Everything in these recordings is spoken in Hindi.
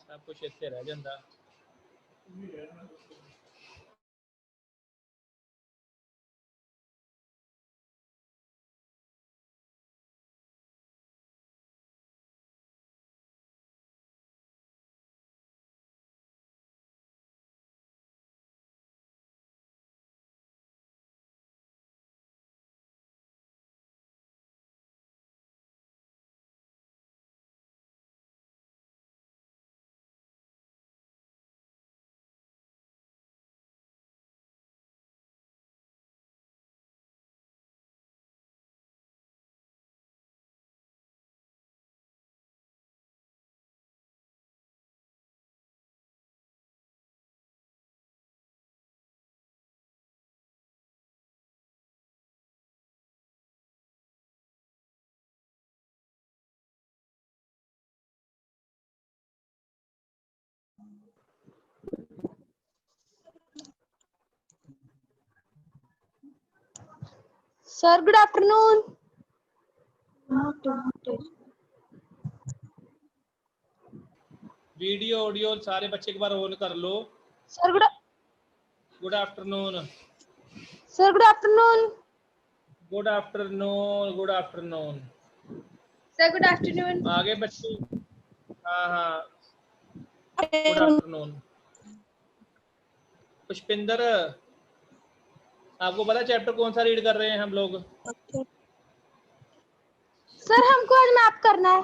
सब कुछ इत्थे रह जाता। Sir, good afternoon. Video audio सारे बच्चे एक बार ऑन कर लो। Sir, good afternoon. Sir, good afternoon. Good afternoon. Good afternoon. Sir, good afternoon. आगे बच्चे। हाँ हाँ, गुड आफ्टरनून। पुष्पिंदर, आपको पता चैप्टर कौन सा रीड कर रहे हैं हम लोग? सर हमको आज मैप करना है।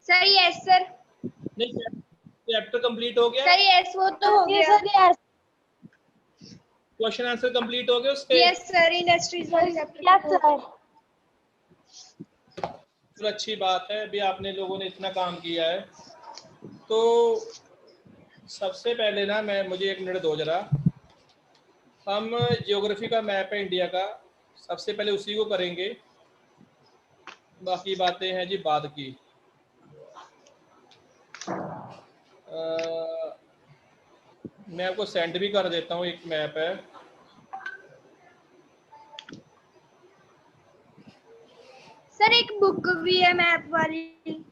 Sir yes sir. नहीं, चैप्टर कंप्लीट हो गया? सर यस वो तो हो गया। Sir yes. Question answer complete हो गए उसके? यस सर, इंडस्ट्रीज वाले चैप्टर। Yes sir. तो अच्छी बात है, अभी आपने लोगों ने इतना काम किया है। तो सबसे पहले ना मुझे 1 मिनट दो जरा। हम ज्योग्राफी का मैप है इंडिया का, सबसे पहले उसी को करेंगे, बाकी बातें हैं जी बाद की। मैं आपको सेंड भी कर देता हूँ, एक मैप है। सर एक बुक भी है मैप वाली,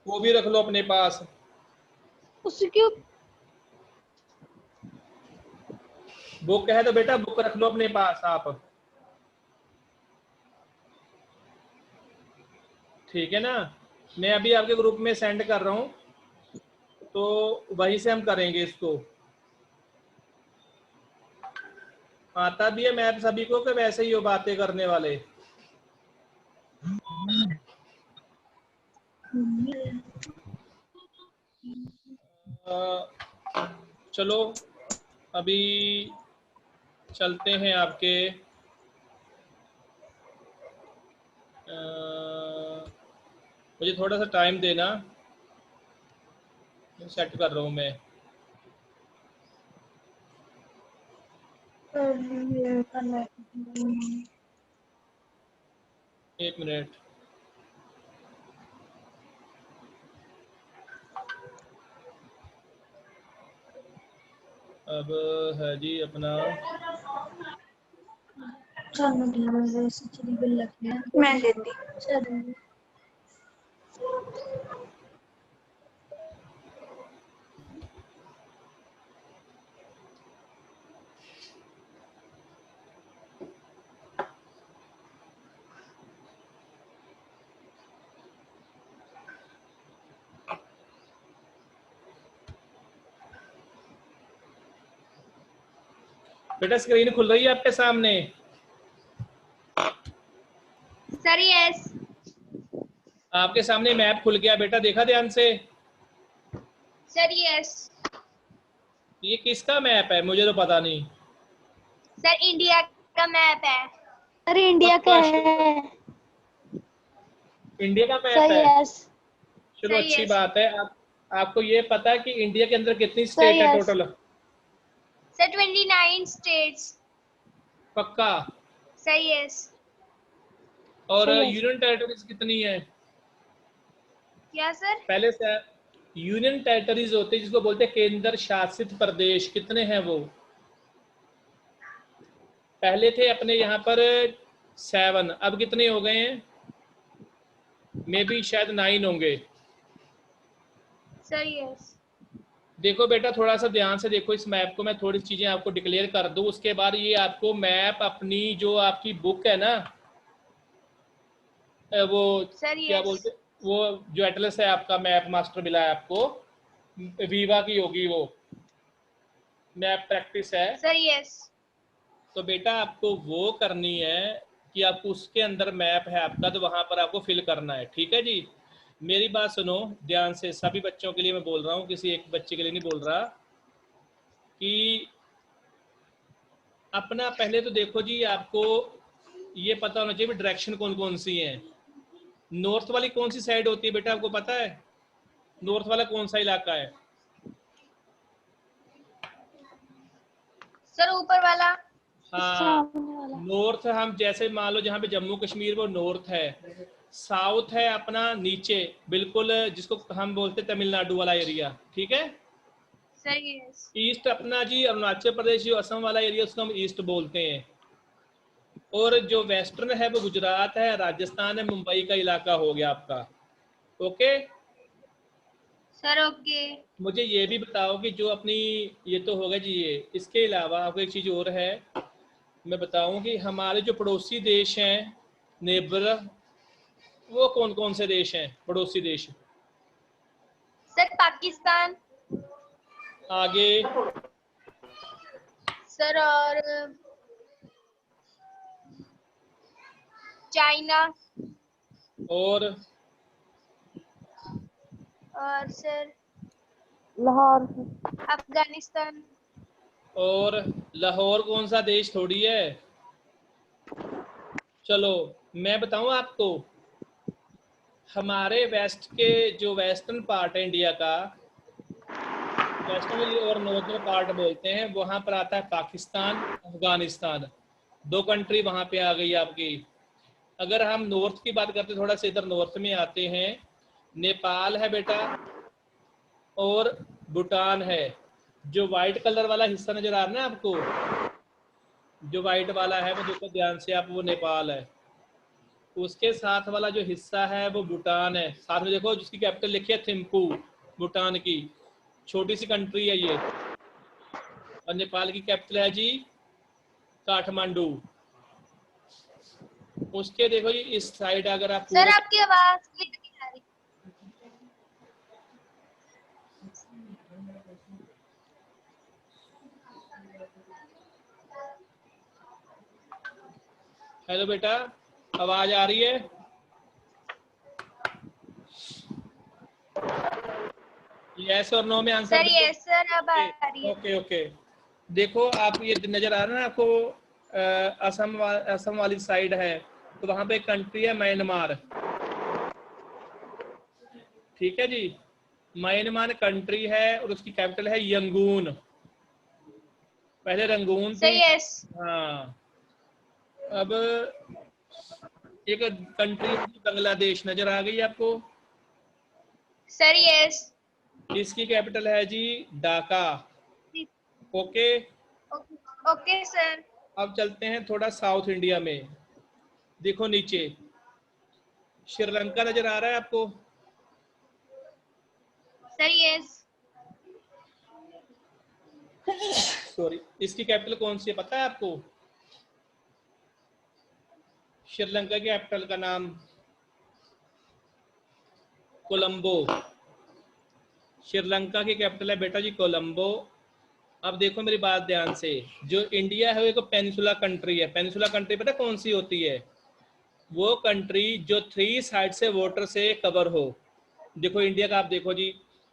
वो भी रख लो अपने पास। उसकी बुक है तो बेटा बुक रख लो अपने पास आप, ठीक है ना? मैं अभी आपके ग्रुप में सेंड कर रहा हूँ, तो वहीं से हम करेंगे इसको। आता भी है मैप सभी को कि वैसे ही हो बातें करने वाले? चलो अभी चलते हैं आपके। मुझे थोड़ा सा टाइम देना, सेट कर रहा हूँ मैं। एक मिनट। अब है जी अपना मैं देती। बेटा स्क्रीन खुल रही है आपके सामने? Sir yes. आपके सामने मैप खुल गया बेटा, देखा ध्यान से? Sir yes. ये किसका मैप है? मुझे तो पता नहीं। सर इंडिया का मैप है। सर इंडिया का है। इंडिया का मैप सर है? यस। चलो अच्छी बात है। आपको ये पता है कि इंडिया के अंदर कितनी सर स्टेट है यस। टोटल? Sir 29 states. पक्का? Sir yes. और सही है। यूनियन टेरिटरीज कितनी है? क्या सर? पहले से यूनियन टेरिटरीज होते हैं जिसको बोलते हैं केंद्र शासित प्रदेश, कितने हैं वो? पहले थे अपने यहाँ पर 7, अब कितने हो गए हैं? मे बी शायद 9 होंगे। Sir yes. देखो बेटा थोड़ा सा ध्यान से देखो इस मैप को, मैं थोड़ी चीजें आपको डिक्लेयर कर दूं, उसके बाद ये आपको मैप अपनी जो आपकी बुक है ना, वो सर क्या यस। बोलते, वो जो एटलस है आपका, मैप मास्टर मिला है आपको, वीवा की होगी वो, मैप प्रैक्टिस है। Sir yes. तो बेटा आपको वो करनी है कि आपको उसके अंदर मैप है आपका, तो वहां पर आपको फिल करना है। ठीक है जी, मेरी बात सुनो ध्यान से, सभी बच्चों के लिए मैं बोल रहा हूँ, किसी एक बच्चे के लिए नहीं बोल रहा, कि अपना पहले तो देखो जी, आपको ये पता होना चाहिए डायरेक्शन कौन कौन सी हैं। नॉर्थ वाली कौन सी साइड होती है बेटा, आपको पता है? नॉर्थ वाला कौन सा इलाका है? सर ऊपर वाला। हाँ, नॉर्थ, हम जैसे मान लो जहाँ पे जम्मू कश्मीर वो नॉर्थ है, साउथ है अपना नीचे बिल्कुल, जिसको हम बोलते हैं तमिलनाडु वाला एरिया। ठीक है, सर यस। ईस्ट अपना जी अरुणाचल प्रदेश जो असम वाला एरिया, उसको हम ईस्ट बोलते हैं। और जो वेस्टर्न है वो गुजरात है, राजस्थान है, मुंबई का इलाका हो गया आपका। Okay, sir okay. मुझे ये भी बताओ कि जो अपनी, ये तो होगा जी ये, इसके अलावा आपको एक चीज़ और है, मैं बताऊं कि हमारे जो पड़ोसी देश हैं, नेबर, वो कौन कौन से देश हैं पड़ोसी देश? सर पाकिस्तान। आगे? सर और चाइना। और सर लाहौर। अफगानिस्तान। और लाहौर कौन सा देश थोड़ी है। चलो मैं बताऊं आपको, हमारे वेस्ट के जो वेस्टर्न पार्ट है इंडिया का, वेस्टर्न और नॉर्दर्न पार्ट बोलते हैं, वहां पर आता है पाकिस्तान, अफगानिस्तान, दो कंट्री वहां पे आ गई आपकी। अगर हम नॉर्थ की बात करते, थोड़ा सा इधर नॉर्थ में आते हैं, नेपाल है बेटा, और भूटान है। जो वाइट कलर वाला हिस्सा नजर आ रहा है ना आपको, जो वाइट वाला है वो देखो ध्यान से आप, वो नेपाल है। उसके साथ वाला जो हिस्सा है वो भूटान है, साथ में देखो जिसकी कैपिटल लिखी है थिम्पू, भूटान की छोटी सी कंट्री है ये। और नेपाल की कैपिटल है जी काठमांडू। उसके देखो जी इस साइड अगर आप सर पूरे, आपकी आवाज क्लियर नहीं आ रही। हेलो बेटा, आवाज आ रही है? यस और नो में आंसर सर दो। यस सर अब आ रही है। ओके ओके, देखो आप ये नजर आ रहा है ना आपको, असम वाली साइड है, तो वहां पे एक कंट्री है म्यांमार। ठीक है जी, म्यांमार कंट्री है और उसकी कैपिटल है यंगून, पहले रंगून सर थी। यस। हाँ, अब एक कंट्री बांग्लादेश नजर आ गई आपको, सर यस। इसकी कैपिटल है जी ढाका। Okay, okay sir. अब चलते हैं थोड़ा साउथ इंडिया में, देखो नीचे श्रीलंका नजर आ रहा है आपको, सर यस। सॉरी, इसकी कैपिटल कौन सी है पता है आपको? श्रीलंका की कैपिटल का नाम कोलंबो। श्रीलंका की कैपिटल है बेटा जी कोलंबो। अब देखो मेरी बात ध्यान से, जो इंडिया है वो एक पेनिसुला कंट्री है। पेनिसुला कंट्री पता कौन सी होती है? वो कंट्री जो 3 साइड से वाटर से कवर हो। देखो इंडिया का आप देखो जी,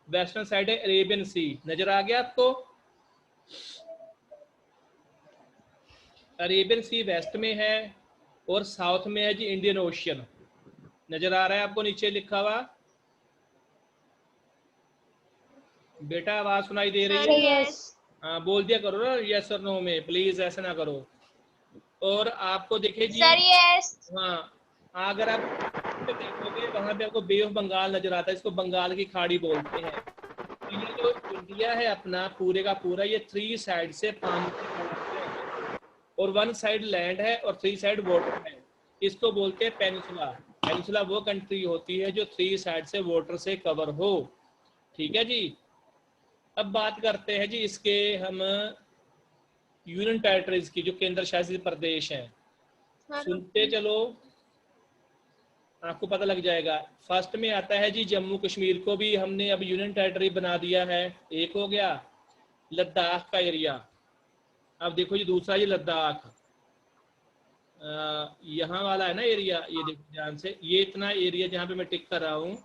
वेस्टर्न साइड है अरेबियन सी, नजर आ गया आपको? अरेबियन सी वेस्ट में है, और साउथ में है जी इंडियन ओशियन, नजर आ रहा है आपको नीचे लिखा हुआ? बेटा आवाज सुनाई दे रही सर है? यस। हाँ बोल दिया करो ना यस और नो में, प्लीज ऐसा ना करो। और आपको देखे जी, सर यस। हाँ, अगर आप पे देखोगे वहां पे आपको बे ऑफ बंगाल नजर आता है, इसको बंगाल की खाड़ी बोलते हैं। तो ये जो इंडिया है अपना पूरे का पूरा, ये 3 साइड से पानी से कवर है, और 1 साइड लैंड है और 3 साइड वाटर है। इसको बोलते हैं पेनिसुला। पेनिसुला वो कंट्री होती है जो 3 साइड से वाटर से कवर हो। ठीक है जी। अब बात करते हैं जी इसके हम यूनियन टेरिटरीज की, जो केंद्र शासित प्रदेश हैं। सुनते चलो, आपको पता लग जाएगा। फर्स्ट में आता है जी जम्मू कश्मीर को भी हमने अब यूनियन टेरिटरी बना दिया है, एक हो गया। लद्दाख का एरिया, अब देखो जी दूसरा ये लद्दाख, यहाँ वाला है ना एरिया, ये देखो ध्यान से, ये इतना एरिया जहाँ पे मैं टिक कर रहा हूँ,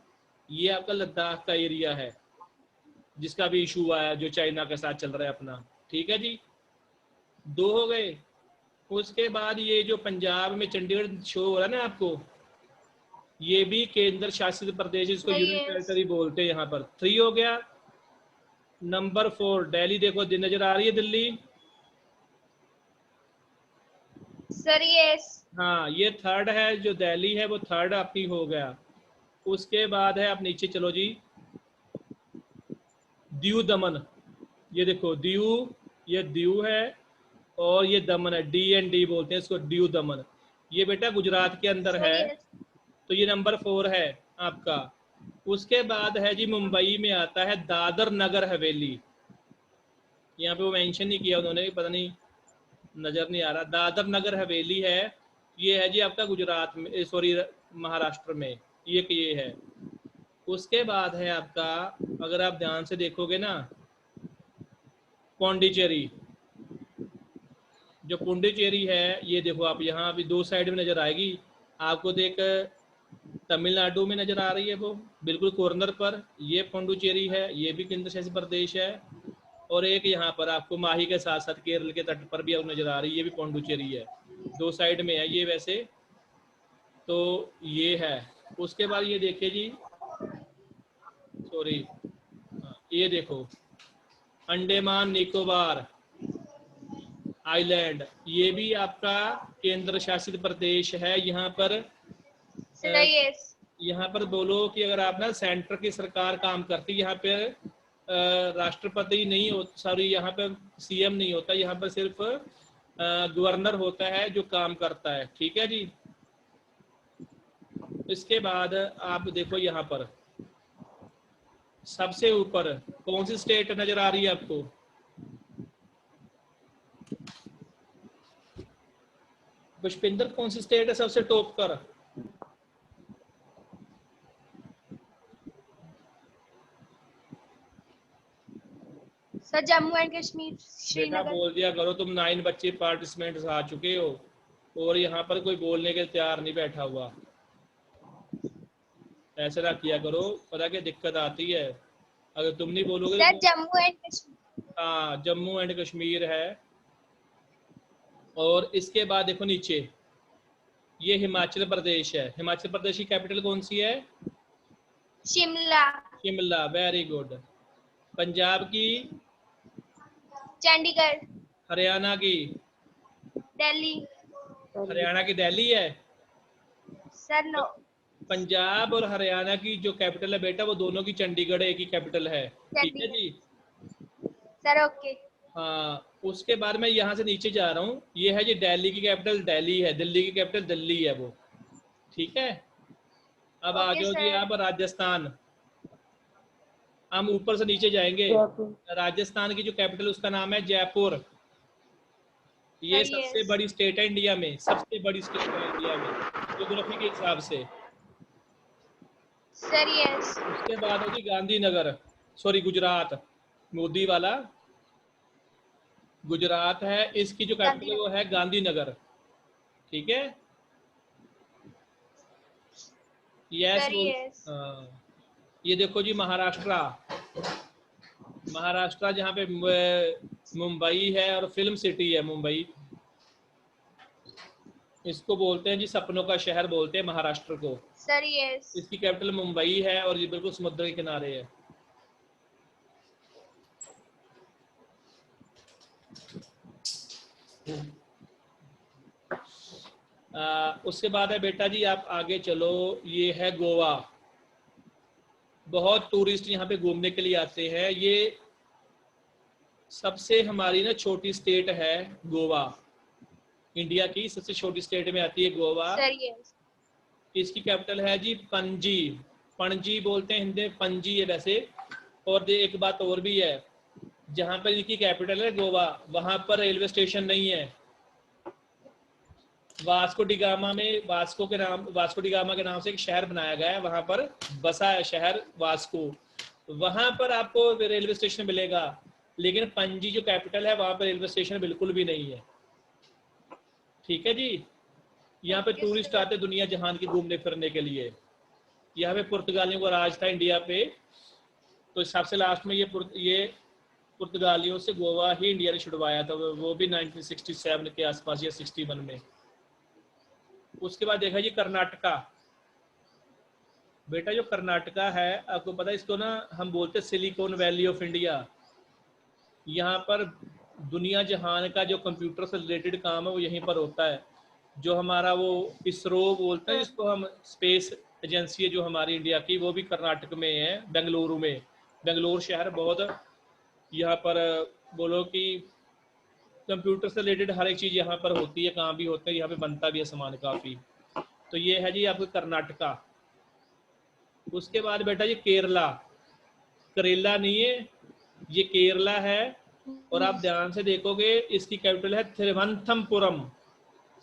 ये आपका लद्दाख का एरिया है, जिसका भी इशू हुआ है, जो चाइना के साथ चल रहा है अपना। ठीक है जी, दो हो गए। उसके बाद ये जो पंजाब में चंडीगढ़ शो हो रहा है ना आपको, ये भी केंद्र शासित प्रदेश, इसको यूनियन टेरिटरी बोलते हैं यहाँ पर। 3 हो गया। नंबर 4 दिल्ली, देखो नजर आ रही है दिल्ली? Sir yes. हाँ, ये थर्ड है, जो दिल्ली है वो थर्ड आपकी हो गया। उसके बाद है, आप नीचे चलो जी, दीव दमन, ये देखो दीव, ये दीव है और ये दमन है, DND बोलते हैं इसको, दीव दमन। ये बेटा गुजरात के अंदर है, तो ये नंबर 4 है आपका। उसके बाद है जी मुंबई में आता है दादर नगर हवेली, यहाँ पे वो मेंशन नहीं किया उन्होंने, पता नहीं नजर नहीं आ रहा। दादर नगर हवेली है, ये है जी आपका गुजरात में, सॉरी महाराष्ट्र में, ये है। उसके बाद है आपका, अगर आप ध्यान से देखोगे ना, पौंडीचेरी, जो पुंडुचेरी है, ये देखो आप, यहाँ अभी 2 साइड में नजर आएगी आपको, देख तमिलनाडु में नजर आ रही है वो बिल्कुल कॉर्नर पर, ये पुंडुचेरी है, ये भी केंद्र शासित प्रदेश है। और एक यहाँ पर आपको माही के साथ साथ केरल के तट पर भी अब नजर आ रही है, ये भी पौंडुचेरी है, 2 साइड में है ये वैसे तो, ये है। उसके बाद ये देखिए जी, सॉरी, ये देखो अंडमान निकोबार आइलैंड, ये भी आपका केंद्र शासित प्रदेश है। यहाँ पर यहाँ पर बोलो कि अगर आप ना सेंटर की सरकार काम करती, यहाँ पे राष्ट्रपति नहीं हो, सॉरी यहाँ पे CM नहीं होता, यहाँ पर सिर्फ गवर्नर होता है जो काम करता है। ठीक है जी। इसके बाद आप देखो यहाँ पर सबसे ऊपर कौन सी स्टेट नजर आ रही है आपको? पुष्पिंदर, कौन सी स्टेट है सबसे टॉप पर? सर जम्मू एंड कश्मीर, बेटा श्रीनगर। बोल दिया करो, तुम 9 बच्चे पार्टिसिपेंट्स आ चुके हो और यहाँ पर कोई बोलने के तैयार नहीं बैठा हुआ। ऐसा ना किया करो, पता क्या दिक्कत आती है अगर तुम नहीं बोलोगे। Sir Jammu and Kashmir. हाँ, जम्मू एंड कश्मीर है। और इसके बाद देखो नीचे, ये हिमाचल प्रदेश है। हिमाचल प्रदेश की कैपिटल कौन सी है? शिमला। Shimla, very good. पंजाब की? चंडीगढ़। हरियाणा की? दिल्ली। हरियाणा की दिल्ली है सर नो। पंजाब और हरियाणा की जो कैपिटल है बेटा, वो दोनों की चंडीगढ़ एक ही कैपिटल है। ठीक है जी। Sir okay. हाँ, उसके बाद मैं यहाँ से नीचे जा रहा हूँ, ये है जी दिल्ली की कैपिटल दिल्ली है, दिल्ली की कैपिटल दिल्ली है वो। ठीक है। अब आ जाओ जी आप राजस्थान, हम ऊपर से नीचे जाएंगे। राजस्थान की जो कैपिटल उसका नाम है जयपुर। ये सबसे बड़ी स्टेट है इंडिया में, सबसे बड़ी स्टेट है इंडिया में ज्योग्राफी के हिसाब से। Sir yes. उसके बाद होगी गांधीनगर, सॉरी गुजरात, मोदी वाला गुजरात है, इसकी जो कैपिटल वो है गांधीनगर। ठीक है। यस। ये देखो जी महाराष्ट्र, महाराष्ट्र जहाँ पे मुंबई है और फिल्म सिटी है मुंबई, इसको बोलते हैं जी सपनों का शहर बोलते हैं महाराष्ट्र को। Sir yes. इसकी कैपिटल मुंबई है और ये बिल्कुल समुद्र के किनारे है। उसके बाद है बेटा जी आप आगे चलो, ये है गोवा। बहुत टूरिस्ट यहाँ पे घूमने के लिए आते हैं। ये सबसे हमारी ना छोटी स्टेट है गोवा, इंडिया की सबसे छोटी स्टेट में आती है गोवा। इसकी कैपिटल है जी पणजी, पणजी बोलते हैं हिंदी में, पणजी है वैसे। और एक बात और भी है, जहाँ पर इनकी कैपिटल है गोवा, वहाँ पर रेलवे स्टेशन नहीं है। वास्को डिगामा में वास्को डिगामा के नाम से एक शहर बनाया गया है, वहाँ पर बसा है शहर वास्को, वहाँ पर आपको रेलवे स्टेशन मिलेगा। लेकिन पणजी जो कैपिटल है वहाँ पर रेलवे स्टेशन बिल्कुल भी नहीं है। ठीक है जी। यहाँ पे टूरिस्ट आते दुनिया जहान की घूमने फिरने के लिए। यहाँ पे पुर्तगालियों का राज था इंडिया पे, तो इस हिसाब से लास्ट में ये पुर्तगालियों से गोवा ही इंडिया ने छुड़वाया था, वो भी 1967 के आसपास या 61 में। उसके बाद देखा जी कर्नाटका। बेटा जो कर्नाटका है, आपको पता है इसको ना हम बोलते हैं सिलिकॉन वैली ऑफ इंडिया। यहाँ पर दुनिया जहान का जो कंप्यूटर से रिलेटेड काम है वो यहीं पर होता है। जो हमारा वो इसरो बोलते हैं जिसको हम, स्पेस एजेंसी है जो हमारी इंडिया की, वो भी कर्नाटक में है, बेंगलुरु में। बेंगलुरु शहर बहुत यहाँ पर बोलो कि कंप्यूटर से रिलेटेड हर एक चीज़ यहाँ पर होती है, काम भी होते हैं, यहाँ पे बनता भी है सामान काफ़ी। तो ये है जी आपका कर्नाटका। उसके बाद बेटा ये केरला, करेला नहीं है, ये केरला है। और आप ध्यान से देखोगे इसकी कैपिटल है थिरुवनंतपुरम,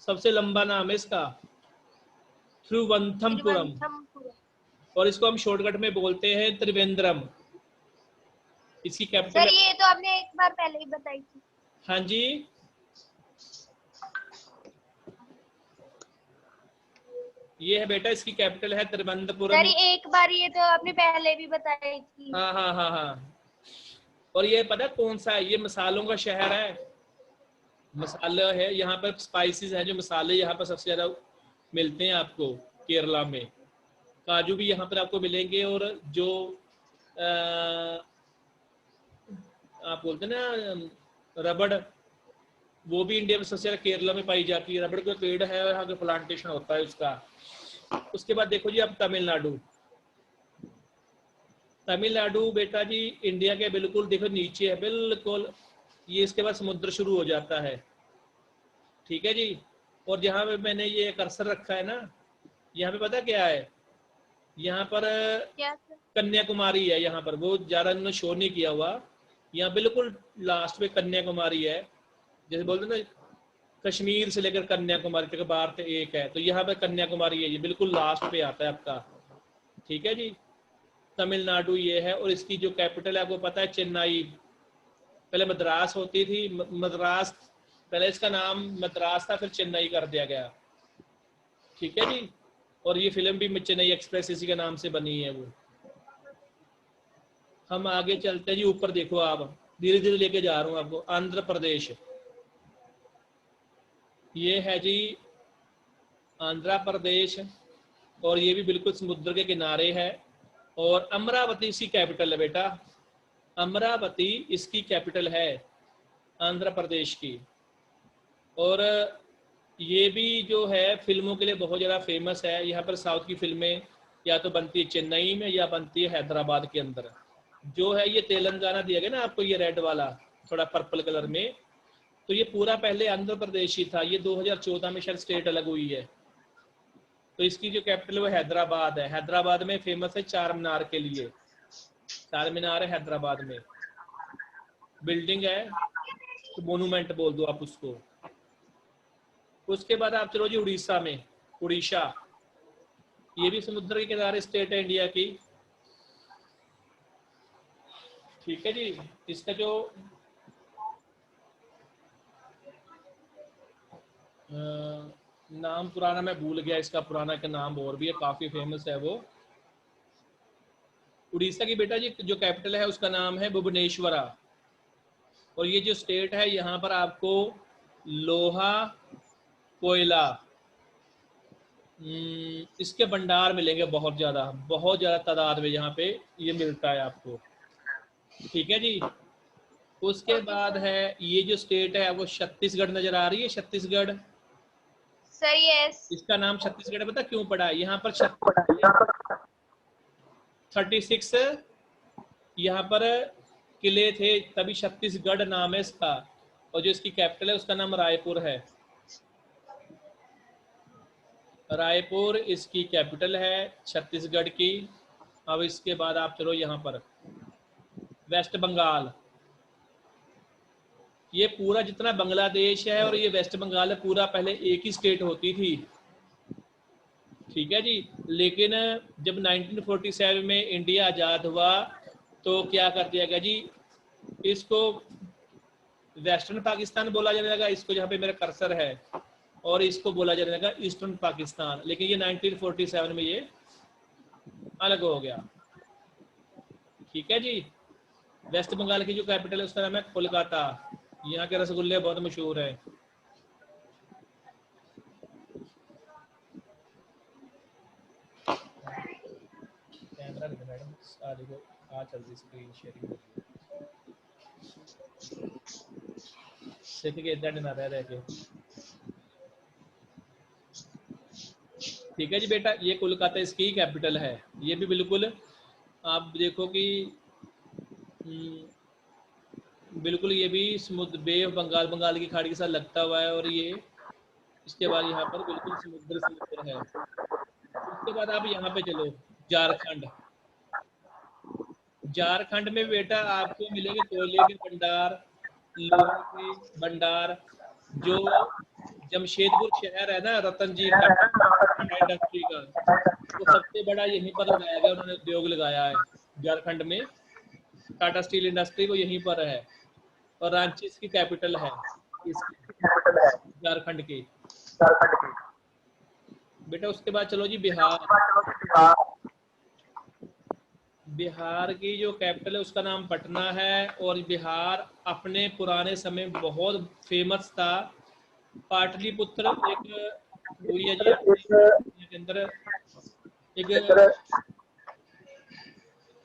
सबसे लंबा नाम है इसका, थिरुवनंतपुरम। और इसको हम शॉर्टकट में बोलते हैं त्रिवेंद्रम। इसकी कैपिटल सर ये तो आपने एक बार पहले ही बताई थी। हाँ जी, ये है बेटा, इसकी कैपिटल है तिरुवनंतपुरम। सर एक बार ये तो आपने पहले भी बताई थी। हाँ हाँ हाँ हाँ। और ये पता कौन सा है? ये मसालों का शहर है, मसाला है यहाँ पर, स्पाइसेस हैं जो मसाले यहाँ पर सबसे ज़्यादा मिलते हैं आपको केरला में। काजू भी यहाँ पर आपको मिलेंगे, और जो आप बोलते हैं ना रबड़, वो भी इंडिया में सबसे ज़्यादा केरला में पाई जाती है। रबड़ का पेड़ है, यहाँ का प्लांटेशन होता है उसका। उसके बाद देखो जी अब तमिलनाडु। तमिलनाडु बेटा जी इंडिया के बिल्कुल देखो नीचे है बिल्कुल, ये इसके बाद समुद्र शुरू हो जाता है। ठीक है जी। और जहाँ पे मैंने ये कर्सर रखा है ना, यहाँ पे पता क्या है, यहाँ पर कन्याकुमारी है। यहाँ पर वो ज़्यादा इन्होंने शो नहीं किया हुआ, यहाँ बिल्कुल लास्ट पे कन्याकुमारी है। जैसे बोलते ना कश्मीर से लेकर कन्याकुमारी तक भारत एक है, तो यहाँ पे कन्याकुमारी है, ये बिल्कुल लास्ट पे आता है आपका। ठीक है जी। तमिलनाडु ये है, और इसकी जो कैपिटल है आपको पता है चेन्नई। पहले मद्रास होती थी, मद्रास, पहले इसका नाम मद्रास था, फिर चेन्नई कर दिया गया। ठीक है जी। और ये फिल्म भी चेन्नई एक्सप्रेस इसी के नाम से बनी है वो। हम आगे चलते हैं जी, ऊपर देखो आप, धीरे धीरे लेके जा रहा हूँ आपको। आंध्र प्रदेश, ये है जी आंध्र प्रदेश, और ये भी बिल्कुल समुद्र के किनारे है। और अमरावती इसकी कैपिटल है बेटा, अमरावती इसकी कैपिटल है आंध्र प्रदेश की। और ये भी जो है फिल्मों के लिए बहुत ज़्यादा फेमस है। यहाँ पर साउथ की फिल्में या तो बनती है चेन्नई में या बनती है हैदराबाद के अंदर। जो है ये तेलंगाना दिया गया ना आपको, ये रेड वाला थोड़ा पर्पल कलर में, तो ये पूरा पहले आंध्र प्रदेश ही था। ये 2014 में शायद स्टेट अलग हुई है। तो इसकी जो कैपिटल वो हैदराबाद है। हैदराबाद में फेमस है चार मीनार के लिए। चार मीनार है हैदराबाद में, बिल्डिंग है, तो मोनूमेंट बोल दो आप उसको। उसके बाद आप चलो जी उड़ीसा में, उड़ीसा, ये भी समुद्र के किनारे स्टेट है इंडिया की। ठीक है जी। इसका जो नाम पुराना मैं भूल गया, इसका पुराना का नाम और भी है, काफी फेमस है वो। उड़ीसा की बेटा जी जो कैपिटल है उसका नाम है भुवनेश्वरा। और ये जो स्टेट है यहाँ पर आपको लोहा, कोयला, इसके भंडार मिलेंगे बहुत ज़्यादा तादाद में यहाँ पे ये मिलता है आपको। ठीक है जी। उसके बाद है ये जो स्टेट है वो छत्तीसगढ़ नजर आ रही है, छत्तीसगढ़। सही है। इसका नाम छत्तीसगढ़ पता क्यों पड़ा है? यहाँ पर 36 यहाँ पर किले थे, तभी छत्तीसगढ़ नाम है इसका। और जो इसकी कैपिटल है उसका नाम रायपुर है। रायपुर इसकी कैपिटल है छत्तीसगढ़ की। अब इसके बाद आप चलो यहाँ पर वेस्ट बंगाल। ये पूरा जितना बांग्लादेश है और ये वेस्ट बंगाल है, पूरा पहले एक ही स्टेट होती थी, ठीक है जी। लेकिन जब 1947 में इंडिया आज़ाद हुआ तो क्या कर दिया गया जी, इसको वेस्टर्न पाकिस्तान बोला जाने लगा, इसको जहाँ पे मेरा कर्सर है, और इसको बोला जाने लगा ईस्टर्न पाकिस्तान। लेकिन ये 1947 में ये अलग हो गया, ठीक है जी। वेस्ट बंगाल की जो कैपिटल है उसका नाम है कोलकाता। यहाँ के रसगुल्ले बहुत मशहूर है। कैमरा मैडम सारी को आ चल रही स्क्रीन शेयरिंग सीख के इधर ना रह के, ठीक है जी बेटा। ये कोलकाता इसकी कैपिटल है। ये भी बिल्कुल आप देखो कि बिल्कुल ये भी समुद्र, बे ऑफ बंगाल, बंगाल की खाड़ी के साथ लगता हुआ है, और ये इसके बाद यहाँ पर बिल्कुल समुद्र है। उसके बाद आप यहाँ पे चलो झारखंड। झारखंड में बेटा आपको मिलेंगे कोयले के भंडार, लोहे के भंडार। जो जमशेदपुर शहर है ना, रतन जी का इंडस्ट्री का, वो सबसे बड़ा यहीं पर लगाया गया, उन्होंने उद्योग लगाया है झारखंड में। टाटा स्टील इंडस्ट्री वो यहीं पर है, और रांची इसकी कैपिटल है, झारखंड की बेटा। उसके बाद चलो जी बिहार। बिहार की जो कैपिटल है उसका नाम पटना है, और बिहार अपने पुराने समय में बहुत फेमस था। पाटलिपुत्र एक हुई है जी के अंदर एक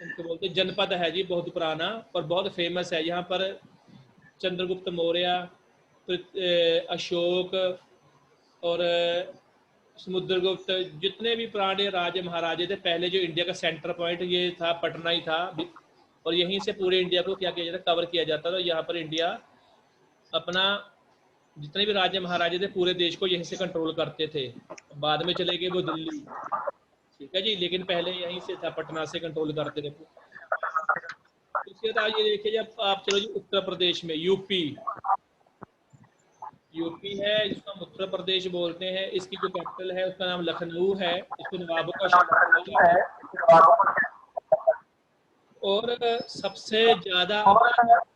उनको बोलते जनपद है जी, बहुत पुराना और बहुत फेमस है। यहाँ पर चंद्रगुप्त मौर्य, अशोक और समुद्रगुप्त, जितने भी पुराने राजे महाराजे थे पहले, जो इंडिया का सेंटर पॉइंट ये था, पटना ही था, और यहीं से पूरे इंडिया को क्या किया जाता, कवर किया जाता था। यहाँ पर इंडिया अपना जितने भी राजे महाराजे थे पूरे देश को यहीं से कंट्रोल करते थे। बाद में चले गए वो दिल्ली, ठीक है जी, लेकिन पहले यहीं से था, पटना से कंट्रोल करते थे। इसके बाद ये देखिए जब आप चलो जी उत्तर प्रदेश में, यूपी है जिसको हम उत्तर प्रदेश बोलते हैं। इसकी जो कैपिटल है उसका नाम लखनऊ है। इसको नवाबों का शहर है, और सबसे ज्यादा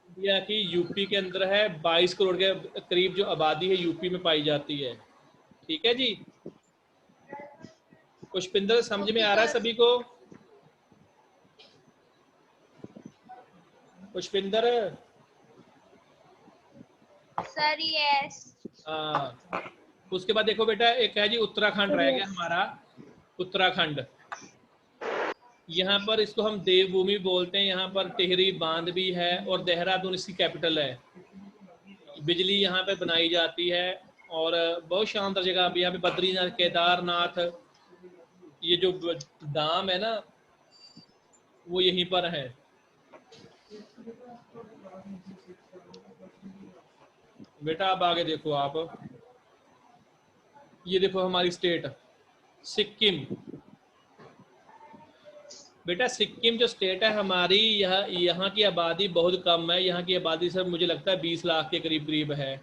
इंडिया की यूपी के अंदर है। 22 करोड़ के करीब जो आबादी है यूपी में पाई जाती है, ठीक है जी। पुष्पिंदर समझ में आ रहा है सभी को? Pushpinder sir yes. हाँ, उसके बाद देखो बेटा एक है जी उत्तराखंड रह गया हमारा। उत्तराखंड, यहाँ पर इसको हम देवभूमि बोलते हैं। यहाँ पर टिहरी बांध भी है, और देहरादून इसकी कैपिटल है। बिजली यहाँ पे बनाई जाती है, और बहुत शानदार जगह। अभी यहाँ पे बद्रीनाथ, केदारनाथ, ये जो धाम है ना वो यहीं पर है। बेटा अब आगे देखो आप, ये देखो हमारी स्टेट सिक्किम। बेटा सिक्किम जो स्टेट है हमारी, यहाँ की आबादी बहुत कम है। यहाँ की आबादी सर मुझे लगता है 20 लाख के करीब करीब है।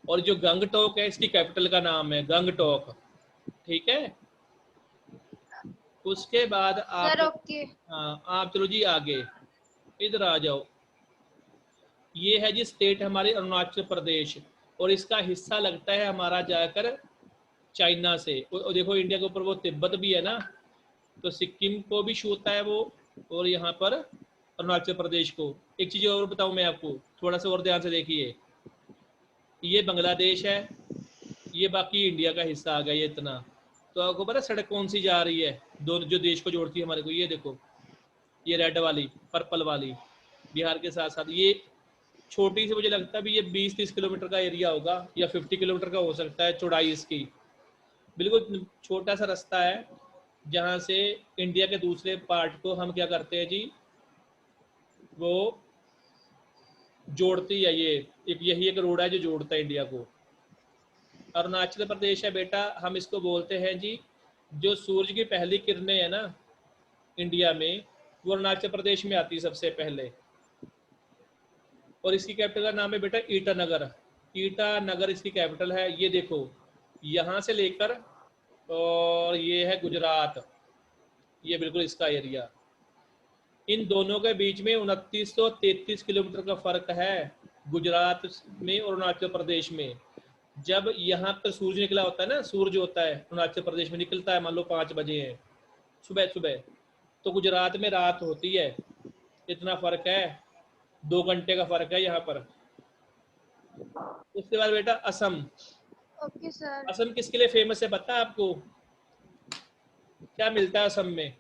और जो गंगटोक है इसकी कैपिटल का नाम है गंगटोक, ठीक है। उसके बाद आप सर ओके। हाँ, आप चलो जी आगे, इधर आ जाओ। ये है जी स्टेट हमारी अरुणाचल प्रदेश, और इसका हिस्सा लगता है हमारा जाकर चाइना से। और देखो इंडिया के ऊपर वो तिब्बत भी है ना, तो सिक्किम को भी छूता है वो, और यहाँ पर अरुणाचल प्रदेश को। एक चीज और बताऊं मैं आपको, थोड़ा सा और ध्यान से देखिए। ये बांग्लादेश है, ये बाकी इंडिया का हिस्सा आ गया ये इतना। तो आपको पता सड़क कौन सी जा रही है दोनों जो देश को जोड़ती है हमारे को? ये देखो, ये रेड वाली, पर्पल वाली, बिहार के साथ साथ। ये छोटी सी मुझे लगता है भी ये 20-30 किलोमीटर का एरिया होगा, या 50 किलोमीटर का हो सकता है चौड़ाई इसकी। बिल्कुल छोटा सा रास्ता है जहाँ से इंडिया के दूसरे पार्ट को हम क्या करते हैं जी, वो जोड़ती है। ये यही एक रोड है जो जोड़ता है इंडिया को। अरुणाचल प्रदेश है बेटा, हम इसको बोलते हैं जी, जो सूरज की पहली किरणें है ना इंडिया में, वो अरुणाचल प्रदेश में आती है सबसे पहले। और इसकी कैपिटल का नाम है बेटा ईटानगर। ईटानगर इसकी कैपिटल है। ये देखो यहाँ से लेकर और ये है गुजरात, ये बिल्कुल इसका एरिया। इन दोनों के बीच में 2933 किलोमीटर का फर्क है, गुजरात में और अरुणाचल प्रदेश में। जब यहाँ पर सूरज निकला होता है ना, सूरज होता है अरुणाचल प्रदेश में निकलता है, मान लो 5 बजे है सुबह सुबह, तो गुजरात में रात होती है। इतना फर्क है, 2 घंटे का फर्क है यहाँ पर। उसके बाद बेटा असम। Okay sir. असम किसके लिए फेमस है पता है आपको? क्या मिलता है असम में?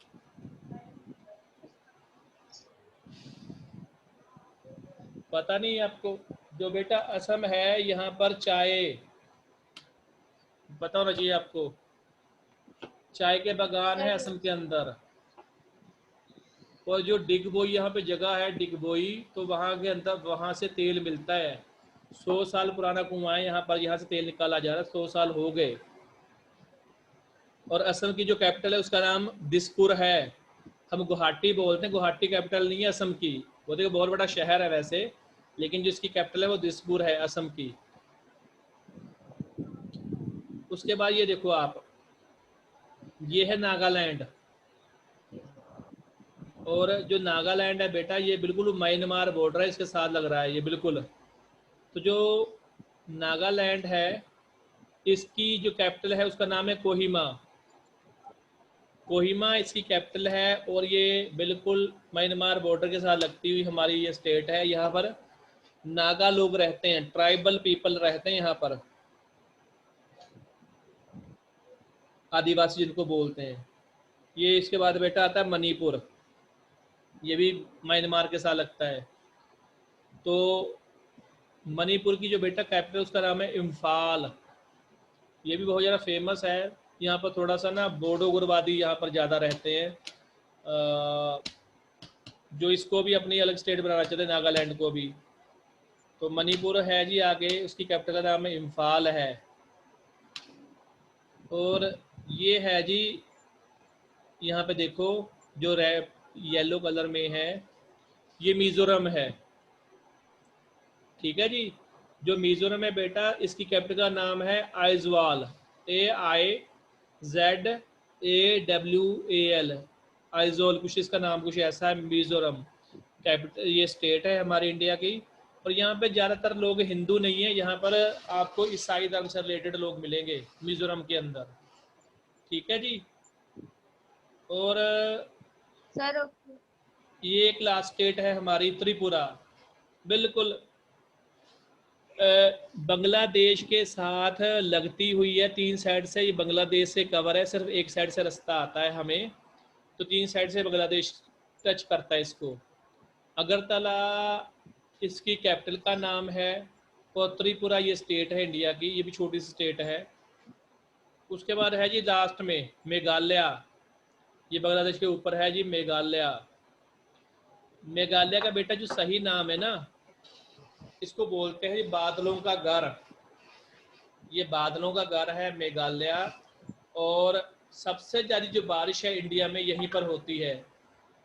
पता नहीं आपको? जो बेटा असम है यहाँ पर चाय, पता होना चाहिए आपको। चाय के बागान है असम के अंदर। और जो डिगबोई यहाँ पे जगह है, डिगबोई, तो वहाँ के अंदर वहाँ से तेल मिलता है। 100 साल पुराना कुआं है यहाँ पर, यहाँ से तेल निकाला जा रहा है, 100 साल हो गए। और असम की जो कैपिटल है उसका नाम दिसपुर है। हम गुवाहाटी बोलते हैं, गुवाहाटी कैपिटल नहीं है असम की, वो देखो बहुत बड़ा शहर है वैसे, लेकिन जो इसकी कैपिटल है वो दिसपुर है असम की। उसके बाद ये देखो आप, ये है नागालैंड। और जो नागालैंड है बेटा, ये बिल्कुल म्यांमार बॉर्डर है इसके साथ लग रहा है ये बिल्कुल। तो जो नागालैंड है इसकी जो कैपिटल है उसका नाम है कोहिमा। कोहिमा इसकी कैपिटल है। और ये बिल्कुल म्यांमार बॉर्डर के साथ लगती हुई हमारी ये स्टेट है। यहाँ पर नागा लोग रहते हैं, ट्राइबल पीपल रहते हैं यहाँ पर, आदिवासी जिनको बोलते हैं ये। इसके बाद बेटा आता है मणिपुर, ये भी म्यांमार के साथ लगता है। तो मणिपुर की जो बेटा कैपिटल उसका नाम है इम्फाल। ये भी बहुत ज़्यादा फेमस है। यहाँ पर थोड़ा सा ना बोडो उग्रवादी यहाँ पर ज़्यादा रहते हैं, जो इसको भी अपनी अलग स्टेट बनाना चाहते हैं, नागालैंड को भी। तो मणिपुर है जी आगे, उसकी कैपिटल का नाम है इम्फाल है। और ये है जी, यहाँ पे देखो जो येलो कलर में है ये मिजोरम है। ठीक है जी। जो मिजोरम है बेटा, इसकी कैपिटल का नाम है आइजवाल, AIZAWAL, आइजोल, कुछ इसका नाम कुछ ऐसा है। मिजोरम कैपिटल, ये स्टेट है हमारी इंडिया की। और यहाँ पे ज़्यादातर लोग हिंदू नहीं है, यहाँ पर आपको ईसाई धर्म से रिलेटेड लोग मिलेंगे मिजोरम के अंदर। ठीक है जी। और सर ओके। ये एक लास्ट स्टेट है हमारी त्रिपुरा, बिल्कुल बांग्लादेश के साथ लगती हुई है। 3 साइड से ये बांग्लादेश से कवर है, सिर्फ एक साइड से रास्ता आता है हमें, तो 3 साइड से बांग्लादेश टच करता है इसको। अगरतला इसकी कैपिटल का नाम है। और त्रिपुरा ये स्टेट है इंडिया की, ये भी छोटी सी स्टेट है। उसके बाद है जी लास्ट में मेघालय, ये बांग्लादेश के ऊपर है जी मेघालय। मेघालय का बेटा जो सही नाम है ना, इसको बोलते हैं बादलों का घर। ये बादलों का घर है मेघालय। और सबसे ज़्यादा जो बारिश है इंडिया में यहीं पर होती है।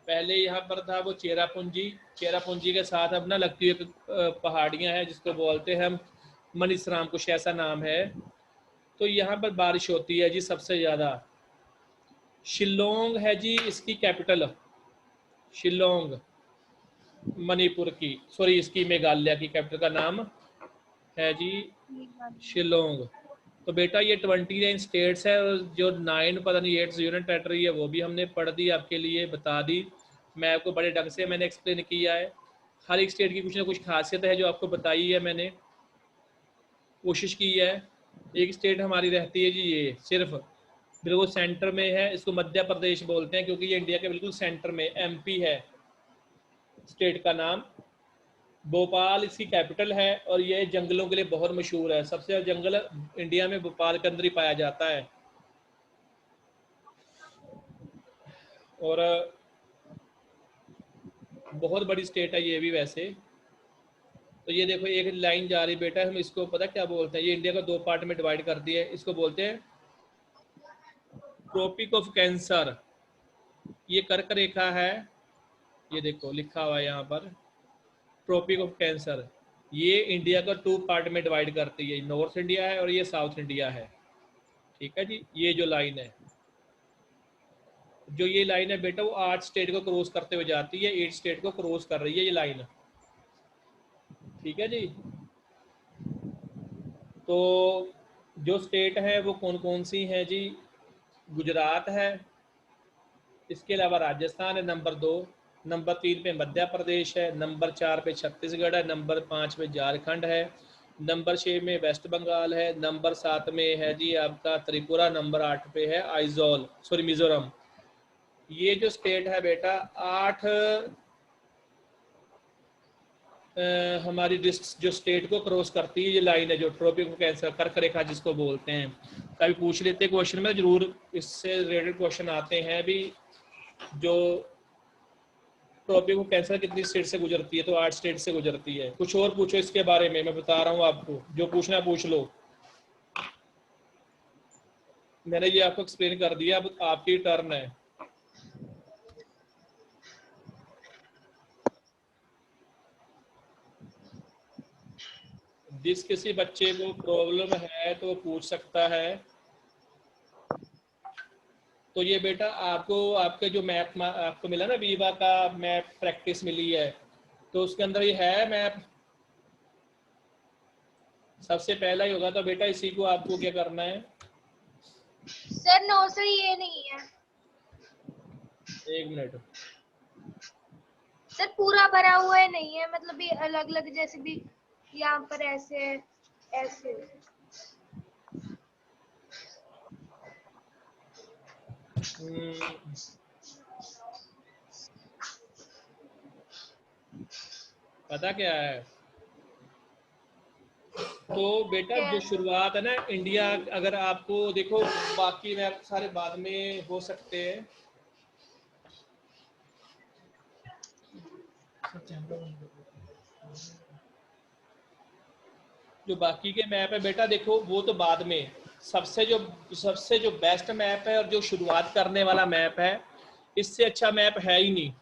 पहले यहाँ पर था वो चेरापूंजी, चेरापूंजी के साथ अब ना लगती हुई पहाड़ियाँ हैं जिसको बोलते हैं हम मनीसराम, कुछ ऐसा नाम है। तो यहाँ पर बारिश होती है जी सबसे ज़्यादा। शिलोंग है जी इसकी कैपिटल, शिलोंग मणिपुर की, सॉरी इसकी मेघालय की कैपिटल का नाम है जी शिलोंग। तो बेटा ये 29 स्टेट्स है, और जो 9 पता नहीं 8 यूनियन टेरिटरी है वो भी हमने पढ़ दी, आपके लिए बता दी। मैं आपको बड़े ढंग से मैंने एक्सप्लेन किया है। हर एक स्टेट की कुछ ना कुछ खासियत है जो आपको बताई है, मैंने कोशिश की है। एक स्टेट हमारी रहती है जी ये सिर्फ बिल्कुल सेंटर में है, इसको मध्य प्रदेश बोलते हैं क्योंकि ये इंडिया के बिल्कुल सेंटर में MP है स्टेट का नाम। भोपाल इसकी कैपिटल है और ये जंगलों के लिए बहुत मशहूर है। सबसे ज़्यादा जंगल इंडिया में भोपाल के अंदर ही पाया जाता है। और बहुत बड़ी स्टेट है ये भी वैसे। तो ये देखो एक लाइन जा रही बेटा, हम इसको पता क्या बोलते हैं, ये इंडिया को 2 पार्ट में डिवाइड कर दिया है। इसको बोलते हैं ट्रॉपिक ऑफ कैंसर। ये कर्क रेखा है, ये देखो लिखा हुआ है यहाँ पर ट्रॉपिक ऑफ कैंसर, ये इंडिया को 2 पार्ट में डिवाइड करती है, नॉर्थ इंडिया है और ये साउथ इंडिया है। ठीक है जी, ये जो लाइन है, जो ये लाइन है बेटा, वो 8 स्टेट को क्रॉस करते हुए जाती है, 8 स्टेट को क्रॉस कर रही है ये लाइन। ठीक है जी। तो जो स्टेट है वो कौन कौन सी हैं जी? गुजरात है, इसके अलावा राजस्थान है नंबर 2, नंबर 3 पे मध्य प्रदेश है, नंबर 4 पे छत्तीसगढ़ है, नंबर 5 पे झारखंड है, नंबर 6 में वेस्ट बंगाल है, नंबर 7 में है जी आपका त्रिपुरा, नंबर 8 पे है मिजोरम। ये जो स्टेट है बेटा, 8 हमारी जो स्टेट को क्रॉस करती है ये लाइन है, जो ट्रॉपिक ऑफ कैंसर, कर्क रेखा जिसको बोलते हैं। कभी पूछ लेते क्वेश्चन में, जरूर इससे रिलेटेड क्वेश्चन आते हैं भी। जो ट्रॉपिक ऑफ कैंसर कितनी स्टेट से गुजरती है? तो 8 स्टेट से गुजरती है। कुछ और पूछो इसके बारे में, मैं बता रहा हूँ आपको, जो पूछना पूछ लो। मैंने ये आपको एक्सप्लेन कर दिया, अब आपकी टर्न है। जिस किसी बच्चे को प्रॉब्लम है तो पूछ सकता है। तो ये बेटा आपको, आपके जो मैप आपको मिला ना, वीवा का मैप प्रैक्टिस मिली है, तो उसके अंदर ये है मैप, सबसे पहला ही होगा। तो बेटा इसी को आपको क्या करना है? सर नो सर ये नहीं है। 1 मिनट। सर पूरा भरा हुआ है नहीं है, मतलब ये अलग अलग, जैसे भी यहाँ पर ऐसे है, ऐसे। पता क्या है? तो बेटा क्या जो शुरुआत है ना इंडिया, अगर आपको देखो, बाकी मैप सारे बाद में हो सकते हैं। जो बाकी के मैप है बेटा, देखो वो तो बाद में, सबसे जो बेस्ट मैप है और जो शुरुआत करने वाला मैप है, इससे अच्छा मैप है ही नहीं।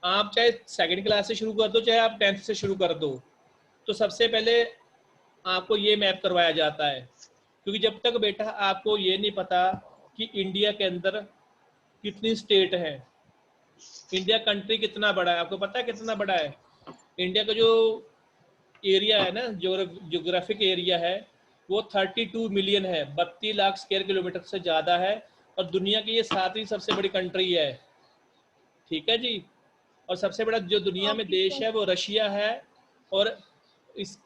आप चाहे 2nd क्लास से शुरू कर दो, चाहे आप 10th से शुरू कर दो, तो सबसे पहले आपको ये मैप करवाया जाता है। क्योंकि जब तक बेटा आपको ये नहीं पता कि इंडिया के अंदर कितनी स्टेट है, इंडिया कंट्री कितना बड़ा है, आपको पता है कितना बड़ा है? इंडिया का जो एरिया है ना, ज्योग्राफिक एरिया है, वो 32 मिलियन है, 32 लाख स्क्वायर किलोमीटर से ज़्यादा है, और दुनिया की ये 7वीं सबसे बड़ी कंट्री है। ठीक है जी। और सबसे बड़ा जो दुनिया में ओके देश सर। है वो रशिया है, और इस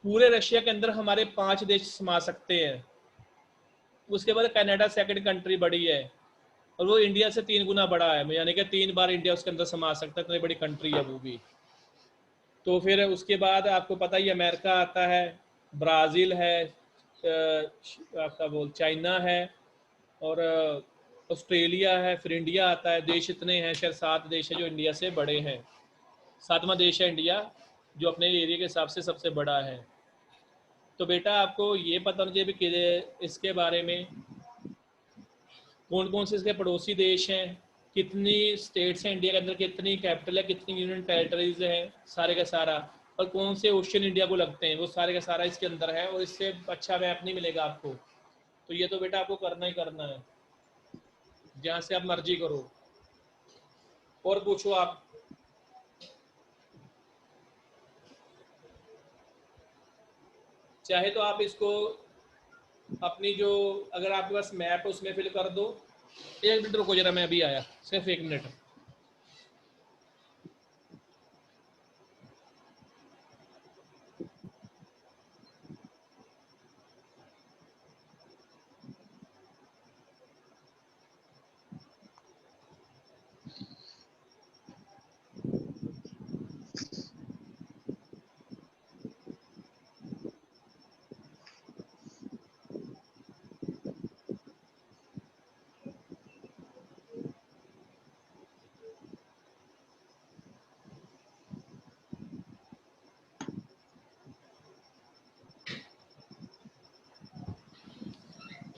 पूरे रशिया के अंदर हमारे 5 देश समा सकते हैं। उसके बाद कनाडा 2nd कंट्री बड़ी है, और वो इंडिया से 3 गुना बड़ा है, यानी कि 3 बार इंडिया उसके अंदर समा सकता है, इतनी बड़ी कंट्री है वो भी। तो फिर उसके बाद आपको पता ही अमेरिका आता है, ब्राज़ील है, आपका चाइना है, और ऑस्ट्रेलिया है, फिर इंडिया आता है। देश इतने हैं, शायद 7 देश है जो इंडिया से बड़े हैं। 7वां देश है इंडिया, जो अपने एरिया के हिसाब से सबसे बड़ा है। तो बेटा आपको ये पता होना चाहिए कि इसके बारे में कौन कौन से इसके पड़ोसी देश हैं, कितनी स्टेट्स हैं इंडिया के अंदर, कितनी कैपिटल है, कितनी यूनियन टेरिटरीज हैं, सारे का सारा, और कौन से ओशन इंडिया को लगते हैं, वो सारे का सारा इसके अंदर है। और इससे अच्छा मैप नहीं मिलेगा आपको। तो ये तो बेटा आपको करना ही करना है, जहाँ से आप मर्जी करो। और पूछो आप। चाहे तो आप इसको अपनी जो, अगर आपके पास मैप है उसमें फिल कर दो। 1 मिनट रुको जरा, मैं अभी आया, सिर्फ 1 मिनट।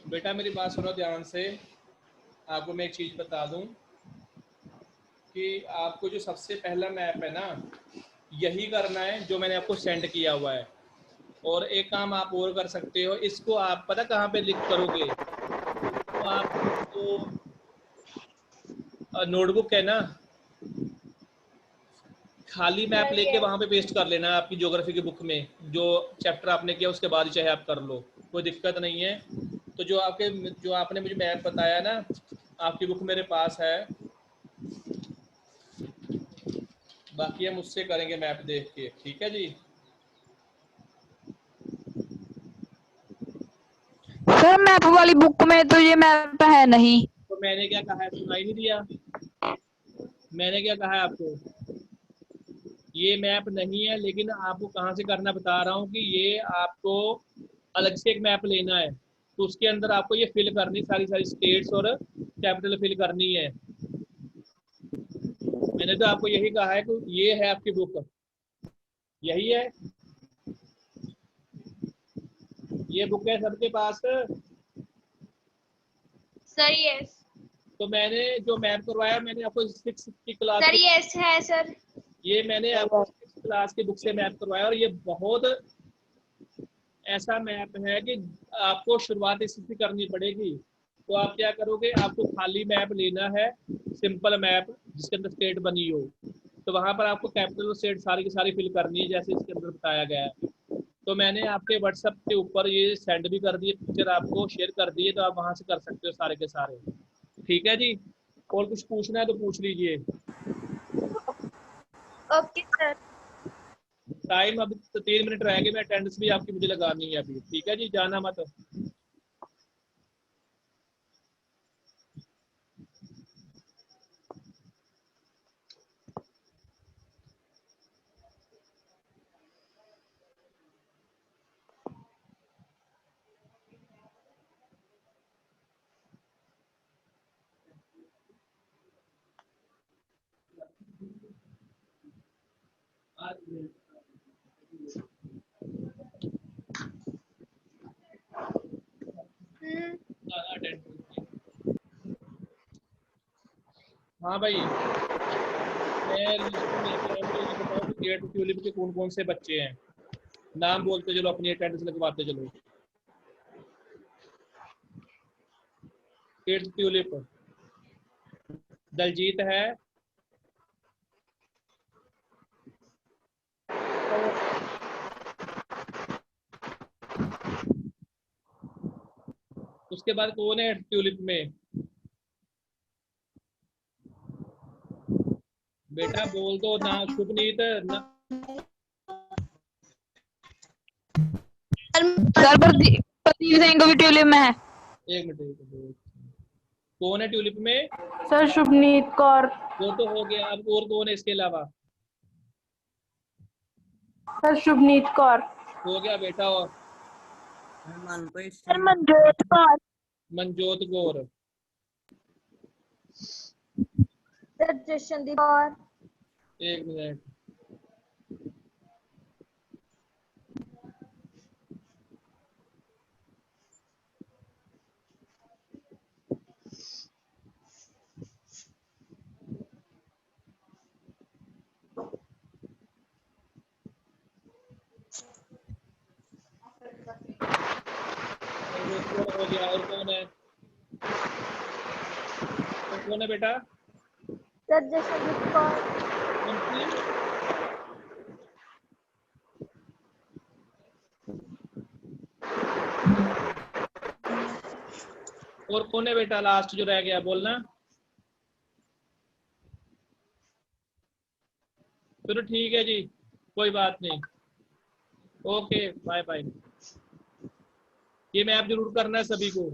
बेटा मेरी बात सुनो ध्यान से। आपको मैं एक चीज़ बता दूं कि आपको जो सबसे पहला मैप है ना, यही करना है जो मैंने आपको सेंड किया हुआ है। और एक काम आप और कर सकते हो, इसको आप पता कहाँ पे लिख करोगे, तो आपको नोटबुक है ना, खाली मैप लेके वहां पे पेस्ट कर लेना आपकी ज्योग्राफी की बुक में, जो चैप्टर आपने किया उसके बाद चाहे आप कर लो, कोई दिक्कत नहीं है। तो जो आपने मुझे मैप बताया ना, आपकी बुक मेरे पास है, बाकी हम उससे करेंगे मैप देख के, ठीक है जी। सर मैप वाली बुक में तो ये मैप है नहीं। तो मैंने क्या कहा है, सुनाई नहीं दिया? मैंने क्या कहा है आपको, ये मैप नहीं है, लेकिन आपको कहाँ से करना बता रहा हूँ कि ये आपको अलग से एक मैप लेना है, तो उसके अंदर आपको ये फिल करनी, सारी सारी स्टेट्स और कैपिटल फिल करनी है। मैंने तो आपको यही कहा है कि ये है आपकी बुक, यही है, ये बुक है सबके पास। Sir yes. तो मैंने जो मैप करवाया, मैंने आपको 6th की क्लास सर यस है सर। ये मैंने आपको 6th क्लास की बुक से मैप करवाया, और ये बहुत ऐसा मैप है कि आपको शुरुआत इससे करनी पड़ेगी। तो आप क्या करोगे, आपको खाली मैप लेना है, सिंपल मैप जिसके अंदर स्टेट बनी हो, तो वहां पर आपको कैपिटल स्टेट सारी की सारी फिल करनी है जैसे इसके अंदर बताया गया है। तो मैंने आपके व्हाट्सएप के ऊपर ये सेंड भी कर दिए, पिक्चर आपको शेयर कर दिए, तो आप वहां से कर सकते हो सारे के सारे, ठीक है जी। और कुछ पूछना है तो पूछ लीजिए। Okay sir. टाइम अभी तो 3 मिनट रह गए, मैं अटेंडेंस भी आपकी मुझे लगानी है अभी, ठीक है जी, जाना मत। हाँ भाई, मैं लिस्ट में लेके आया, मुझे ये बताओ कि 8th ट्यूलिप के कौन कौन से बच्चे हैं, नाम बोलते चलो, अपनी अटेंडेंस लगवाते चलो। 8th ट्यूलिप दलजीत है, उसके बाद कौन है 8th ट्यूलिप में, बेटा बोल दो ना, शुभनीत ना। सर प्रदीप सिंह भी ट्यूलिप में है। एक मिनट, कौन है ट्यूलिप में? सर शुभनीत कौर। वो तो हो गया, अब और कौन है इसके अलावा? सर शुभनीत कौर। हो गया बेटा, और सर मनजोत कौर। मनजोत कौर। सर जशनदीप कौर। एक मिनट, मनजोत कौर हो गया, और कौन है? और कौन है बेटा? सर जशनदीप कौर। कौन सी? और कौन है बेटा लास्ट जो रह गया, बोलना। चलो ठीक है जी, कोई बात नहीं, ओके बाय बाय। ये मैप जरूर करना है सभी को।